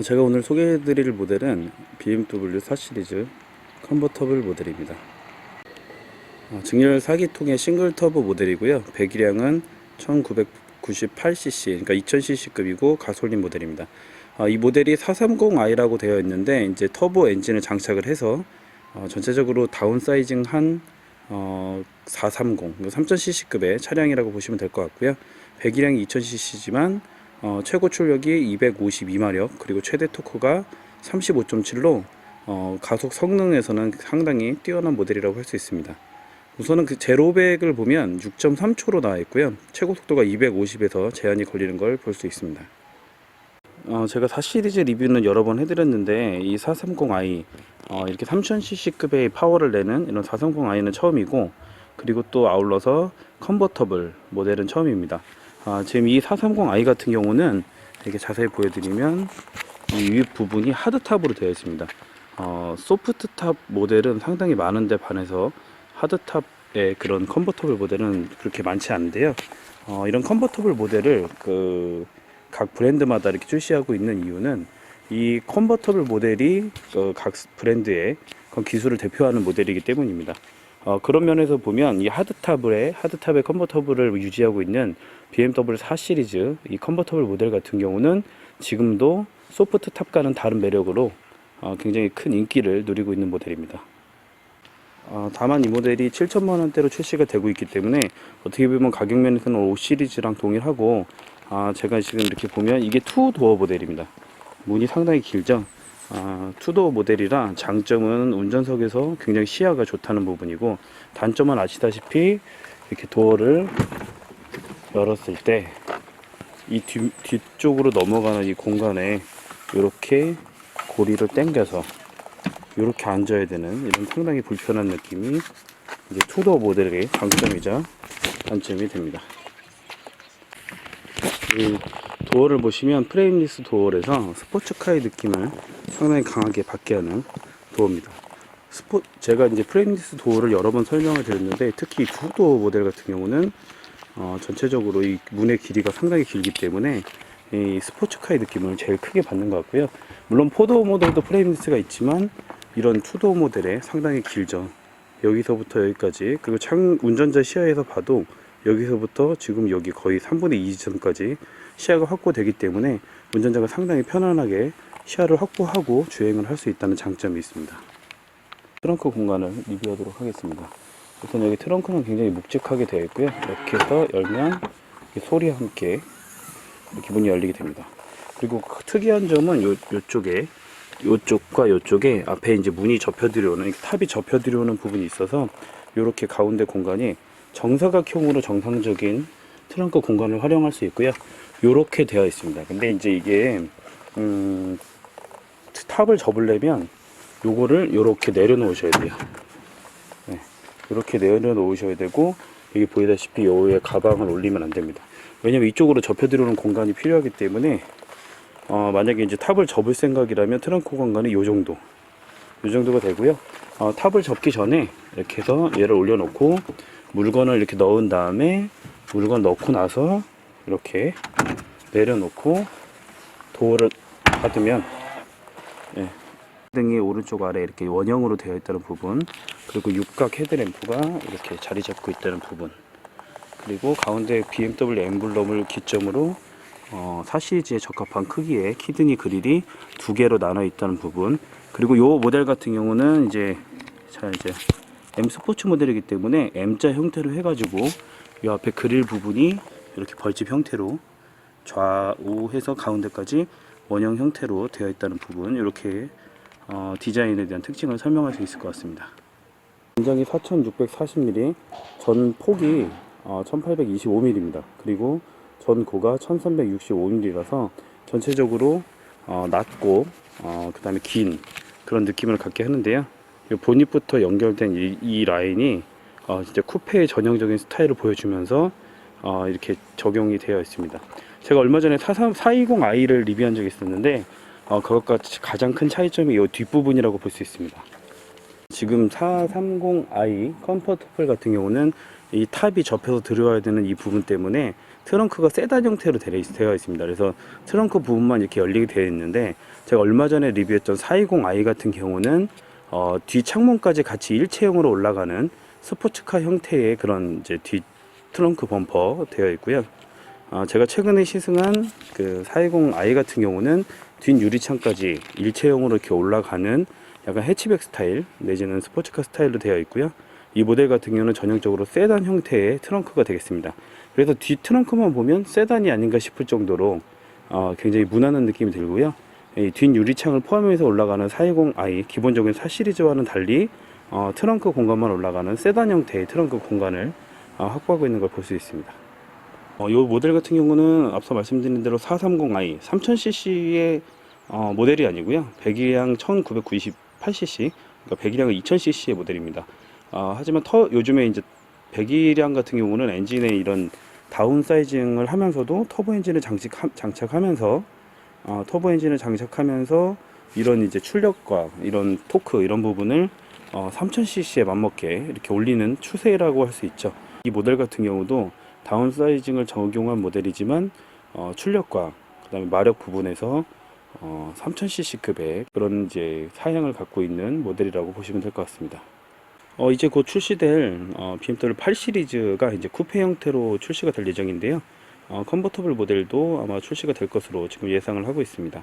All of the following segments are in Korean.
제가 오늘 소개해드릴 모델은 BMW 4 시리즈 컨버터블 모델입니다. 증열 4기통의 싱글 터보 모델이고요. 배기량은 1998cc, 그러니까 2000cc급이고 가솔린 모델입니다. 이 모델이 430i라고 되어 있는데 이제 터보 엔진을 장착을 해서 전체적으로 다운사이징한 430, 3000cc급의 차량이라고 보시면 될 것 같고요. 배기량이 2000cc지만 최고 출력이 252마력, 그리고 최대 토크가 35.7로 가속 성능에서는 상당히 뛰어난 모델이라고 할 수 있습니다. 우선은 그 제로백을 보면 6.3초로 나와 있고요. 최고 속도가 250에서 제한이 걸리는 걸 볼 수 있습니다. 제가 4 시리즈 리뷰는 여러 번 해드렸는데 이 430i 이렇게 3000cc급의 파워를 내는 이런 430i는 처음이고, 그리고 또 아울러서 컨버터블 모델은 처음입니다. 지금 이 430i 같은 경우는 이렇게 자세히 보여드리면 이 윗 부분이 하드탑으로 되어 있습니다. 소프트탑 모델은 상당히 많은데 반해서 하드탑의 그런 컨버터블 모델은 그렇게 많지 않은데요. 이런 컨버터블 모델을 각 브랜드마다 이렇게 출시하고 있는 이유는 이 컨버터블 모델이 각 브랜드의 기술을 대표하는 모델이기 때문입니다. 그런 면에서 보면 이 하드탑의 컨버터블을 유지하고 있는 BMW 4 시리즈 이 컨버터블 모델 같은 경우는 지금도 소프트 탑과는 다른 매력으로 굉장히 큰 인기를 누리고 있는 모델입니다. 다만 이 모델이 7천만원대로 출시가 되고 있기 때문에 어떻게 보면 가격 면에서는 5 시리즈랑 동일하고, 제가 지금 이렇게 보면 이게 투도어 모델입니다. 문이 상당히 길죠. 투도어 모델이라 장점은 운전석에서 굉장히 시야가 좋다는 부분이고, 단점은 아시다시피 이렇게 도어를 열었을 때 이 뒤쪽으로 넘어가는 이 공간에 이렇게 고리를 당겨서 이렇게 앉아야 되는 이런 상당히 불편한 느낌이 이제 투도어 모델의 장점이자 단점이 됩니다. 이 도어를 보시면 프레임리스 도어에서 스포츠카의 느낌을 상당히 강하게 받게 하는 도어입니다. 제가 이제 프레임리스 도어를 여러 번 설명을 드렸는데, 특히 투도어 모델 같은 경우는 전체적으로 이 문의 길이가 상당히 길기 때문에 이 스포츠카의 느낌을 제일 크게 받는 것 같고요. 물론 포도어 모델도 프레임리스가 있지만 이런 투도어 모델에 상당히 길죠. 여기서부터 여기까지, 그리고 운전자 시야에서 봐도 여기서부터 지금 여기 거의 3분의 2 지점까지 시야가 확보되기 때문에 운전자가 상당히 편안하게 시야를 확보하고 주행을 할 수 있다는 장점이 있습니다. 트렁크 공간을 리뷰하도록 하겠습니다. 우선 여기 트렁크는 굉장히 묵직하게 되어 있고요. 이렇게 해서 열면 소리와 함께 이렇게 문이 열리게 됩니다. 그리고 특이한 점은 요쪽과 요쪽에 앞에 이제 문이 접혀 들어오는, 탑이 접혀 들어오는 부분이 있어서 이렇게 가운데 공간이 정사각형으로 정상적인 트렁크 공간을 활용할 수 있고요. 이렇게 되어 있습니다. 근데 이제 이게 탑을 접으려면 요거를 이렇게 내려놓으셔야 돼요. 네, 이렇게 내려놓으셔야 되고, 여기 보이다시피 요 위에 가방을 올리면 안 됩니다. 왜냐면 이쪽으로 접혀 들어오는 공간이 필요하기 때문에 만약에 이제 탑을 접을 생각이라면 트렁크 공간이 요 정도가 되고요. 탑을 접기 전에 이렇게 해서 얘를 올려놓고 물건을 이렇게 넣은 다음에 물건 넣고 나서 이렇게 내려놓고 도어를 닫으면, 등이 오른쪽 아래 이렇게 원형으로 되어 있다는 부분, 그리고 육각 헤드램프가 이렇게 자리 잡고 있다는 부분, 그리고 가운데 BMW 엠블럼을 기점으로 4 시리즈에 적합한 크기의 키드니 그릴이 2개로 나눠 있다는 부분, 그리고 요 모델 같은 경우는 이제 M 스포츠 모델이기 때문에 M자 형태로 해가지고 이 앞에 그릴 부분이 이렇게 벌집 형태로 좌우해서 가운데까지 원형 형태로 되어 있다는 부분, 이렇게 디자인에 대한 특징을 설명할 수 있을 것 같습니다. 전장이 4640mm, 전 폭이 1825mm입니다. 그리고 전 고가 1365mm라서 전체적으로 낮고 그 다음에 긴 그런 느낌을 갖게 하는데요. 보닛부터 연결된 이 라인이 진짜 쿠페의 전형적인 스타일을 보여주면서 이렇게 적용이 되어 있습니다. 제가 얼마 전에 420i를 리뷰한 적이 있었는데 그것과 가장 큰 차이점이 이 뒷부분이라고 볼 수 있습니다. 지금 430i 컴포터블 같은 경우는 이 탑이 접혀서 들어와야 되는 이 부분 때문에 트렁크가 세단 형태로 되어 있습니다. 그래서 트렁크 부분만 이렇게 열리게 되어 있는데, 제가 얼마 전에 리뷰했던 420i 같은 경우는 뒤 창문까지 같이 일체형으로 올라가는 스포츠카 형태의 그런 이제 뒤 트렁크 범퍼 되어 있고요. 제가 최근에 시승한 그 420i 같은 경우는 뒷 유리창까지 일체형으로 이렇게 올라가는 약간 해치백 스타일 내지는 스포츠카 스타일로 되어 있고요. 이 모델 같은 경우는 전형적으로 세단 형태의 트렁크가 되겠습니다. 그래서 뒤 트렁크만 보면 세단이 아닌가 싶을 정도로 굉장히 무난한 느낌이 들고요. 이 뒷 유리창을 포함해서 올라가는 420i 기본적인 4 시리즈와는 달리 트렁크 공간만 올라가는 세단 형태의 트렁크 공간을 확보하고 있는 걸 볼 수 있습니다. 이 모델 같은 경우는 앞서 말씀드린 대로 430i 3000cc의 모델이 아니고요. 배기량 1998cc, 그러니까 배기량은 2000cc의 모델입니다. 하지만 요즘에 이제 배기량 같은 경우는 엔진에 이런 다운 사이징을 하면서도 터보 엔진을 장착하면서 이런 이제 출력과 이런 토크 이런 부분을 3000cc에 맞먹게 이렇게 올리는 추세라고 할 수 있죠. 이 모델 같은 경우도 다운 사이징을 적용한 모델이지만 출력과 그다음에 마력 부분에서 3000cc급의 그런 이제 사양을 갖고 있는 모델이라고 보시면 될 것 같습니다. 이제 곧 출시될 BMW 8 시리즈가 이제 쿠페 형태로 출시가 될 예정인데요. 컨버터블 모델도 아마 출시가 될 것으로 지금 예상을 하고 있습니다.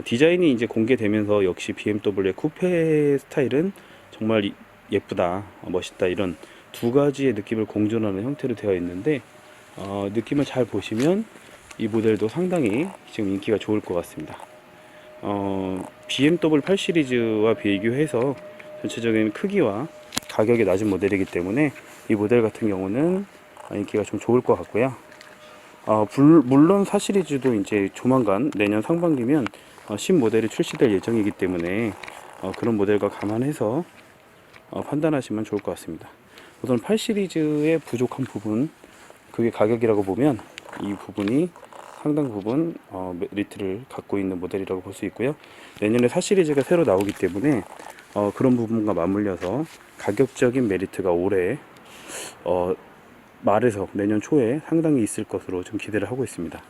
디자인이 이제 공개되면서 역시 BMW의 쿠페 스타일은 정말 예쁘다, 멋있다, 이런 두 가지의 느낌을 공존하는 형태로 되어 있는데, 느낌을 잘 보시면 이 모델도 상당히 지금 인기가 좋을 것 같습니다. BMW 8 시리즈와 비교해서 전체적인 크기와 가격이 낮은 모델이기 때문에 이 모델 같은 경우는 인기가 좀 좋을 것 같고요. 물론 4 시리즈도 이제 조만간 내년 상반기면 신모델이 출시될 예정이기 때문에 그런 모델과 감안해서 판단하시면 좋을 것 같습니다. 우선 8 시리즈의 부족한 부분, 그게 가격이라고 보면 이 부분이 상당 부분 메리트를 갖고 있는 모델이라고 볼 수 있고요. 내년에 4 시리즈가 새로 나오기 때문에 그런 부분과 맞물려서 가격적인 메리트가 올해 말에서 내년 초에 상당히 있을 것으로 좀 기대를 하고 있습니다.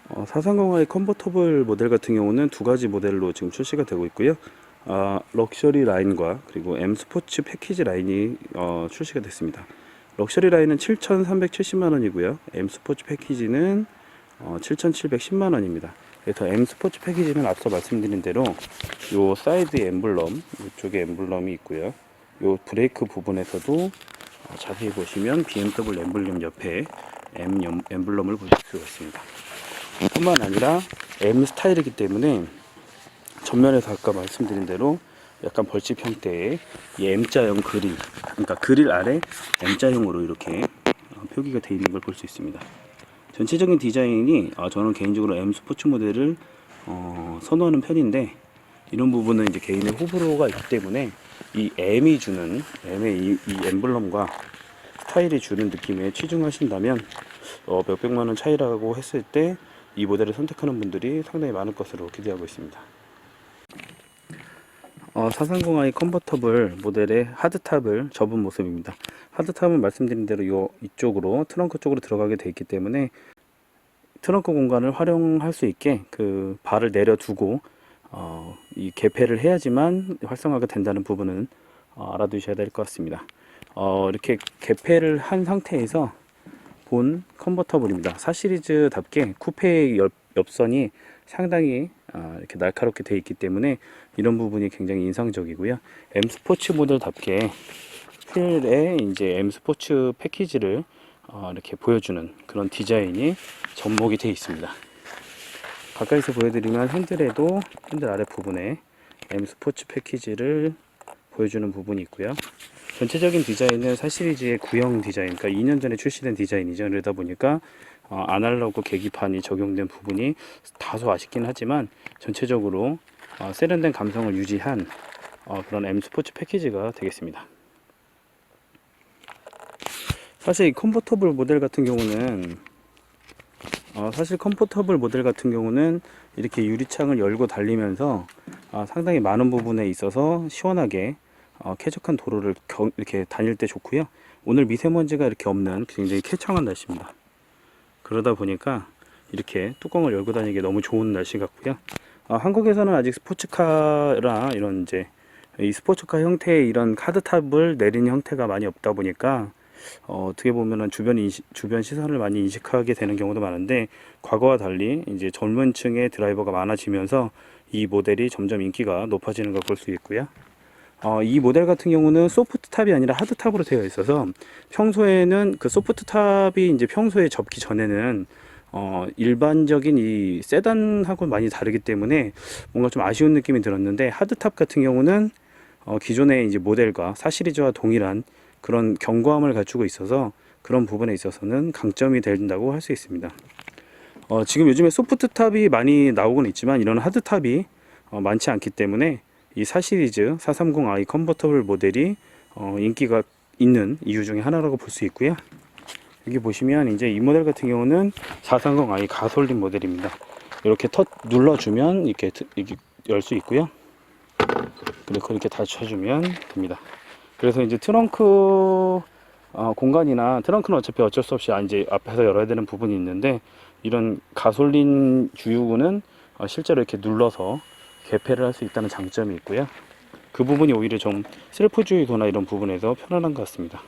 430i 컨버터블 모델 같은 경우는 두 가지 모델로 지금 출시가 되고 있고요. 럭셔리 라인과 그리고 M 스포츠 패키지 라인이 출시가 됐습니다. 럭셔리 라인은 7,370만원이고요. M 스포츠 패키지는 7,710만원입니다. 그래서 M 스포츠 패키지는 앞서 말씀드린 대로 요 사이드 엠블럼, 이쪽에 엠블럼이 있고요. 요 브레이크 부분에서도 자세히 보시면 BMW 엠블럼 옆에 M 엠블럼을 보실 수가 있습니다. 뿐만 아니라 M 스타일이기 때문에 전면에서 아까 말씀드린 대로 약간 벌집 형태의 이 M자형 그릴, 그러니까 그릴 아래 M자형으로 이렇게 표기가 되어 있는 걸 볼 수 있습니다. 전체적인 디자인이 저는 개인적으로 M 스포츠 모델을 선호하는 편인데, 이런 부분은 이제 개인의 호불호가 있기 때문에 이 M의 이 엠블럼과 스타일이 주는 느낌에 치중하신다면 몇백만원 차이라고 했을 때 이 모델을 선택하는 분들이 상당히 많을 것으로 기대하고 있습니다. 430i 컨버터블 모델의 하드탑을 접은 모습입니다. 하드탑은 말씀드린 대로 이쪽으로 트렁크 쪽으로 들어가게 되어 있기 때문에 트렁크 공간을 활용할 수 있게 그 발을 내려두고 이 개폐를 해야지만 활성화가 된다는 부분은 알아두셔야 될 것 같습니다. 이렇게 개폐를 한 상태에서 본 컨버터블입니다. 4 시리즈답게 쿠페의 옆선이 상당히 이렇게 날카롭게 되어 있기 때문에 이런 부분이 굉장히 인상적이고요. M 스포츠 모델답게 휠에 이제 M 스포츠 패키지를 이렇게 보여주는 그런 디자인이 접목이 되어 있습니다. 가까이서 보여드리면 핸들 아래 부분에 M 스포츠 패키지를 보여주는 부분이 있고요. 전체적인 디자인은 4 시리즈의 구형 디자인, 그러니까 2년 전에 출시된 디자인이죠. 그러다 보니까 아날로그 계기판이 적용된 부분이 다소 아쉽긴 하지만 전체적으로 세련된 감성을 유지한 그런 M 스포츠 패키지가 되겠습니다. 사실 이 컨버터블 모델 같은 경우는 이렇게 유리창을 열고 달리면서 상당히 많은 부분에 있어서 시원하게 쾌적한 도로를 이렇게 다닐 때 좋고요. 오늘 미세먼지가 이렇게 없는 굉장히 쾌청한 날씨입니다. 그러다 보니까 이렇게 뚜껑을 열고 다니기 너무 좋은 날씨 같고요. 한국에서는 아직 스포츠카라 이런 이제 이 스포츠카 형태의 이런 카드탑을 내린 형태가 많이 없다 보니까 어떻게 보면은 주변 시선을 많이 인식하게 되는 경우도 많은데, 과거와 달리 이제 젊은 층의 드라이버가 많아지면서 이 모델이 점점 인기가 높아지는 걸 볼 수 있고요. 이 모델 같은 경우는 소프트 탑이 아니라 하드 탑으로 되어 있어서 평소에는 그 소프트 탑이 이제 평소에 접기 전에는 일반적인 이 세단하고 많이 다르기 때문에 뭔가 좀 아쉬운 느낌이 들었는데, 하드 탑 같은 경우는 기존의 이제 모델과 4시리즈와 동일한 그런 견고함을 갖추고 있어서 그런 부분에 있어서는 강점이 된다고 할 수 있습니다. 지금 요즘에 소프트 탑이 많이 나오곤 있지만 이런 하드 탑이 많지 않기 때문에 이 4시리즈 430i 컨버터블 모델이 인기가 있는 이유 중에 하나라고 볼 수 있고요. 여기 보시면 이제 이 모델 같은 경우는 430i 가솔린 모델입니다. 이렇게 눌러주면 이렇게 열 수 있고요. 그리고 이렇게 닫혀주면 됩니다. 그래서 이제 트렁크 공간이나, 트렁크는 어차피 어쩔 수 없이 이제 앞에서 열어야 되는 부분이 있는데, 이런 가솔린 주유구는 실제로 이렇게 눌러서 개폐를 할 수 있다는 장점이 있고요. 그 부분이 오히려 좀 셀프 주유소나 이런 부분에서 편안한 것 같습니다.